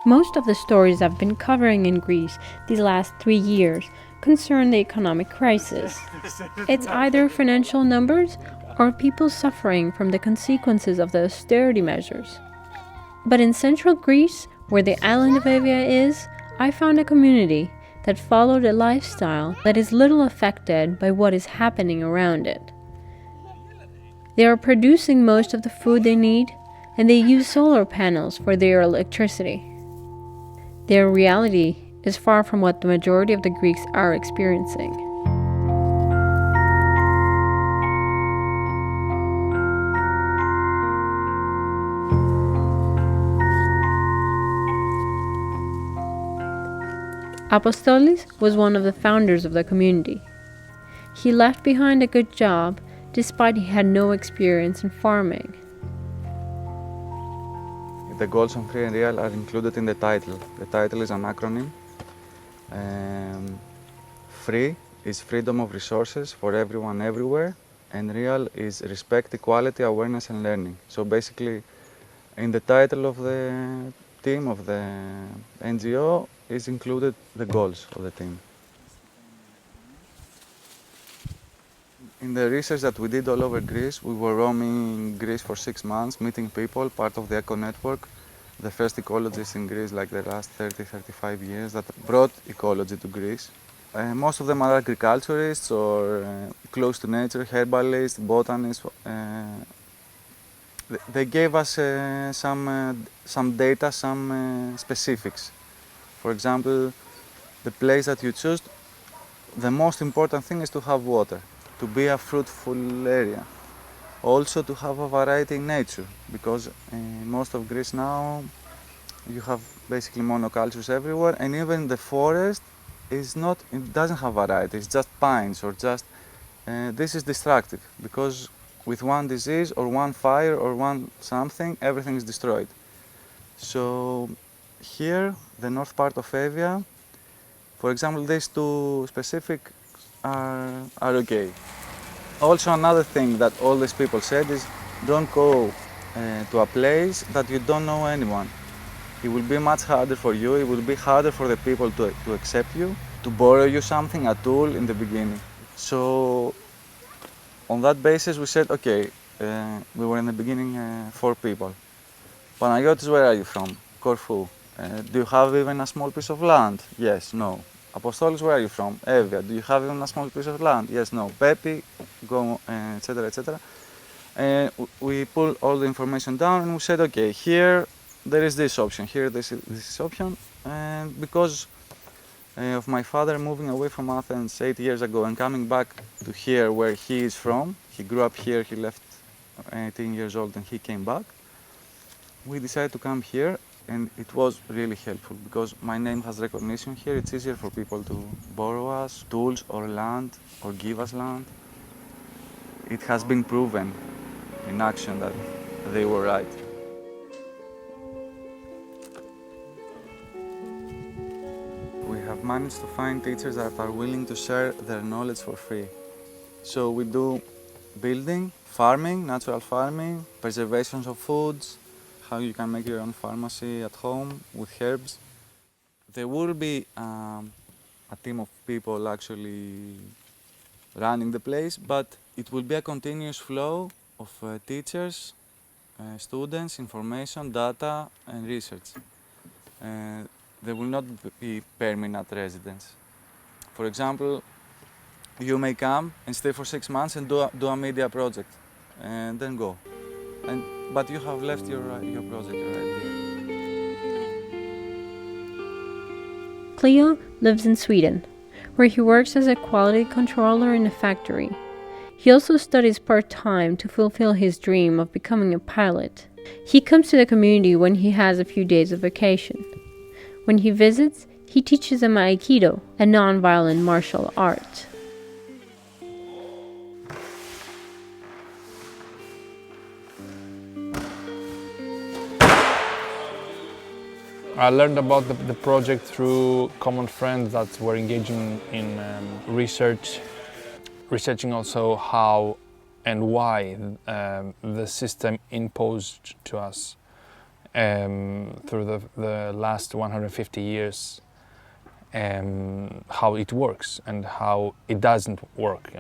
Most of the stories I've been covering in Greece these last 3 years concern the economic crisis. It's either financial numbers or people suffering from the consequences of the austerity measures. But in central Greece, where the island of Euboea is, I found a community that followed a lifestyle that is little affected by what is happening around it. They are producing most of the food they need, and they use solar panels for their electricity. Their reality is far from what the majority of the Greeks are experiencing. Apostolis was one of the founders of the community. He left behind a good job despite he had no experience in farming. The goals on Free and Real are included in the title. The title is an acronym. Free is freedom of resources for everyone everywhere, and Real is respect, equality, awareness and learning. So basically, in the title of the team of the NGO is included the goals of the team. In the research that we did all over Greece, we were roaming Greece for 6 months, meeting people, part of the Eco Network, the first ecologists in Greece, like the last 30-35 years, that brought ecology to Greece. Most of them are agriculturists or close to nature, herbalists, botanists. They gave us some data, some specifics. For example, the place that you choose, the most important thing is to have water, to be a fruitful area. Also to have a variety in nature, because in most of Greece now you have basically monocultures everywhere, and even the forest it doesn't have variety, it's just pines or just, this is destructive, because with one disease or one fire or one something, everything is destroyed. So here, the north part of Euboea, for example, these two specific are okay. Also, another thing that all these people said is, don't go to a place that you don't know anyone. It will be much harder for you, it will be harder for the people to accept you, to borrow you something, a tool in the beginning. So, on that basis, we said, okay, we were in the beginning 4 people. Panagiotis, where are you from? Corfu. Do you have even a small piece of land? Yes, no. Apostolis, where are you from? Euboea. Do you have even a small piece of land? Yes, no. Pepi, go, etc., etc. We pulled all the information down and we said, okay, here there is this option, here this option. And because of my father moving away from Athens 8 years ago and coming back to here where he is from, he grew up here, he left 18 years old and he came back. We decided to come here, and it was really helpful because my name has recognition here. It's easier for people to borrow us tools or land or give us land. It has been proven in action that they were right. We have managed to find teachers that are willing to share their knowledge for free. So we do building, farming, natural farming, preservation of foods, how you can make your own pharmacy at home with herbs. There will be a team of people actually running the place, but it will be a continuous flow of teachers, students, information, data, and research. There will not be permanent residents. For example, you may come and stay for 6 months and do a media project, and then go. But you have left your project right there. Cleo lives in Sweden, where he works as a quality controller in a factory. He also studies part-time to fulfill his dream of becoming a pilot. He comes to the community when he has a few days of vacation. When he visits, he teaches them Aikido, a non-violent martial art. I learned about the project through common friends that were engaging in researching also how and why the system imposed to us through the last 150 years how it works and how it doesn't work,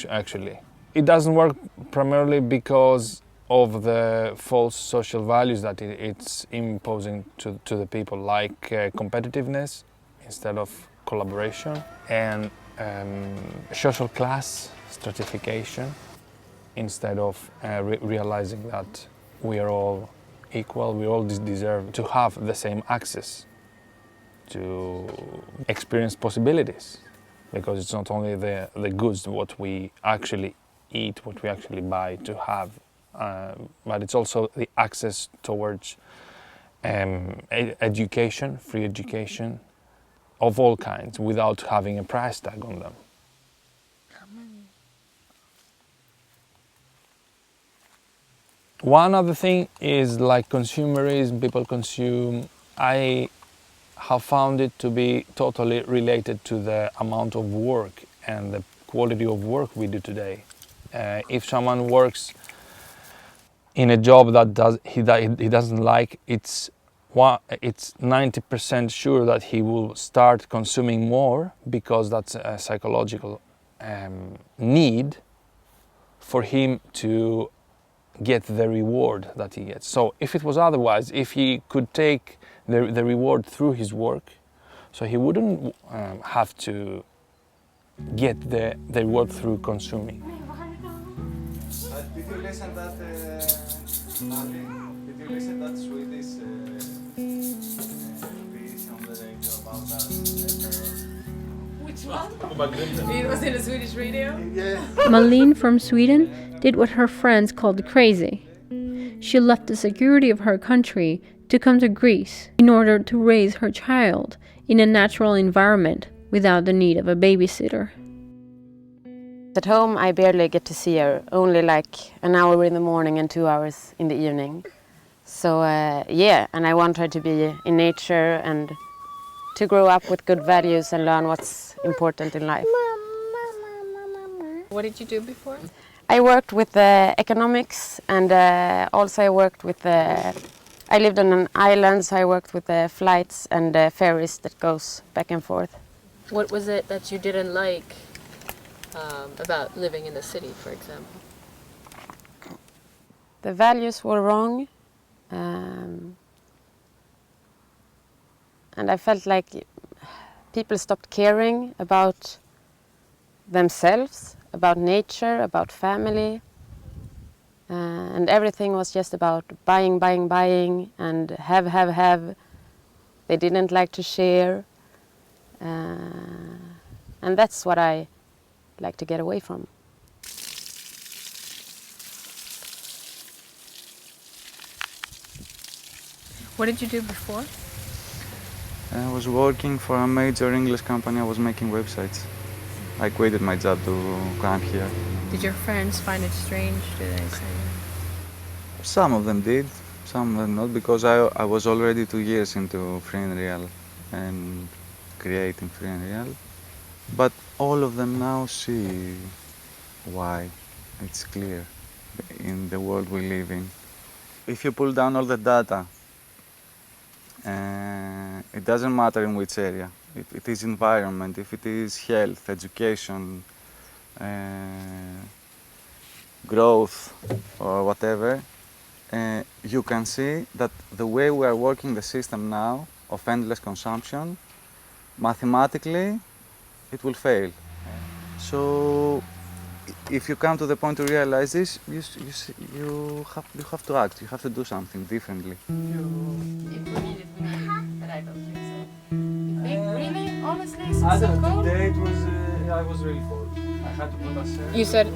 actually. It doesn't work primarily because of the false social values that it's imposing to the people, like competitiveness instead of collaboration, and social class stratification instead of realizing that we are all equal, we all deserve to have the same access to experience possibilities, because it's not only the goods, what we actually eat, what we actually buy to have, but it's also the access towards education, free education of all kinds, without having a price tag on them. One other thing is like consumerism, people consume. I have found it to be totally related to the amount of work and the quality of work we do today. If someone works in a job that he doesn't like, it's 90% sure that he will start consuming more, because that's a psychological need for him to get the reward that he gets. So if it was otherwise, if he could take the reward through his work, so he wouldn't have to get the reward through consuming. Did you listen that, did you listen that Swedish piece on the radio about that? Which one? It was in a Swedish radio? Yeah. Malin from Sweden did what her friends called crazy. She left the security of her country to come to Greece in order to raise her child in a natural environment without the need of a babysitter. At home I barely get to see her, only like an hour in the morning and 2 hours in the evening. So yeah, and I want her to be in nature and to grow up with good values and learn what's important in life. What did you do before? I worked with economics, and also I worked with I lived on an island, so I worked with the flights and ferries that goes back and forth. What was it that you didn't like about living in the city, for example? The values were wrong, and I felt like people stopped caring about themselves, about nature, about family, and everything was just about buying, buying, buying, and have. They didn't like to share, and that's what I like to get away from. What did you do before? I was working for a major English company. I was making websites. I quitted my job to come here. Did your friends find it strange? Did they say? Some of them did, some of them not, because I was already 2 years into free and real and creating free and real. But all of them now see why. It's clear in the world we live in. If you pull down all the data, it doesn't matter in which area. If it is environment, if it is health, education, growth, or whatever, you can see that the way we are working the system now of endless consumption, mathematically, it will fail. So, if you come to the point to realize this, you have to act. You have to do something differently. If we need it, we need it. But I don't think so. You think really? Honestly, is it so cold? Today it was, I was really cold. I had to put a shirt. You said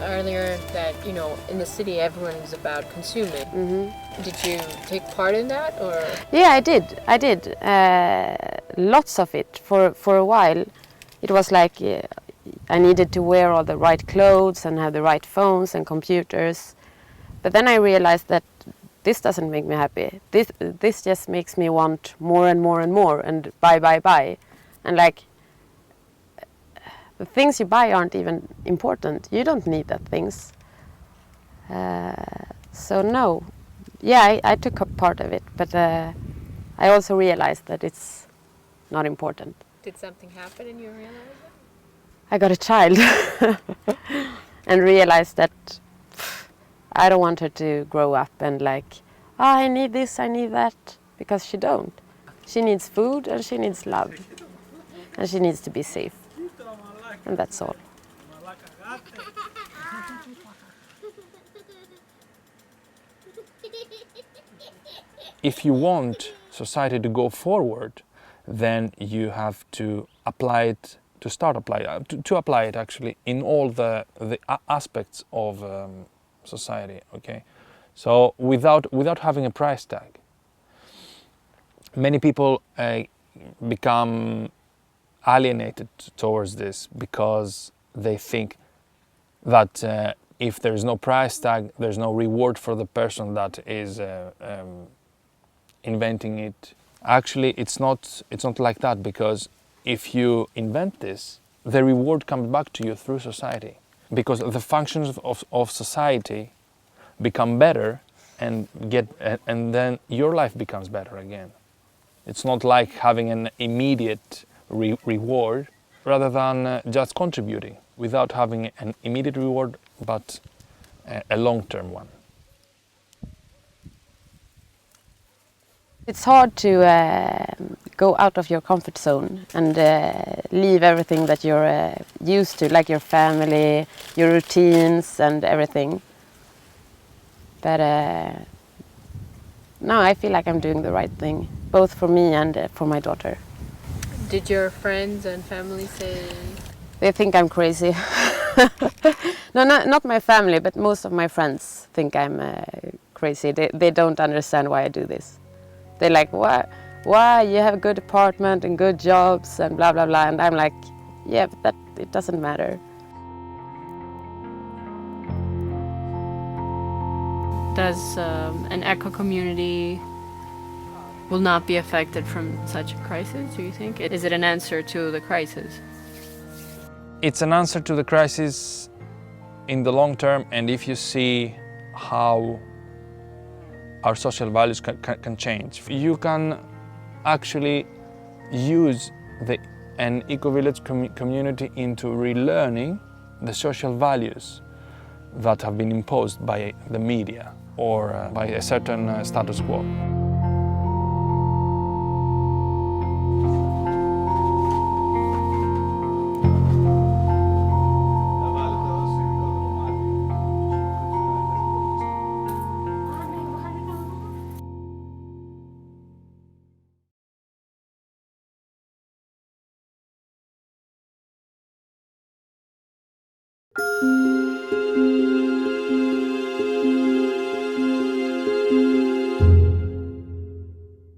earlier that, you know, in the city everyone is about consuming. Mm-hmm. Did you take part in that, or? Yeah, I did. Lots of it. For a while, it was like I needed to wear all the right clothes and have the right phones and computers. But then I realized that this doesn't make me happy. This just makes me want more and more and more, and buy. And like, the things you buy aren't even important. You don't need that things. So no, Yeah, I took up part of it, but I also realized that it's not important. Did something happen and you realized it? I got a child and realized that I don't want her to grow up and like, oh, I need this, I need that, because she don't. She needs food and she needs love and she needs to be safe, and that's all. If you want society to go forward, then you have to apply it, to apply it actually in all the aspects of society. Okay, so without having a price tag, many people become alienated towards this because they think that if there is no price tag, there's no reward for the person that is inventing it. Actually, it's not like that, because if you invent this, the reward comes back to you through society, because the functions of society become better and then your life becomes better again. It's not like having an immediate reward rather than just contributing without having an immediate reward, but a long-term one. It's hard to go out of your comfort zone and leave everything that you're used to, like your family, your routines and everything. But no, I feel like I'm doing the right thing, both for me and for my daughter. Did your friends and family say? They think I'm crazy. No, not my family, but most of my friends think I'm crazy. They don't understand why I do this. They're like, why? You have a good apartment and good jobs and blah, blah, blah. And I'm like, yeah, but it doesn't matter. Does an eco-community will not be affected from such a crisis, do you think? Is it an answer to the crisis? It's an answer to the crisis in the long term, and if you see how our social values can change. You can actually use an eco-village community into relearning the social values that have been imposed by the media or by a certain status quo.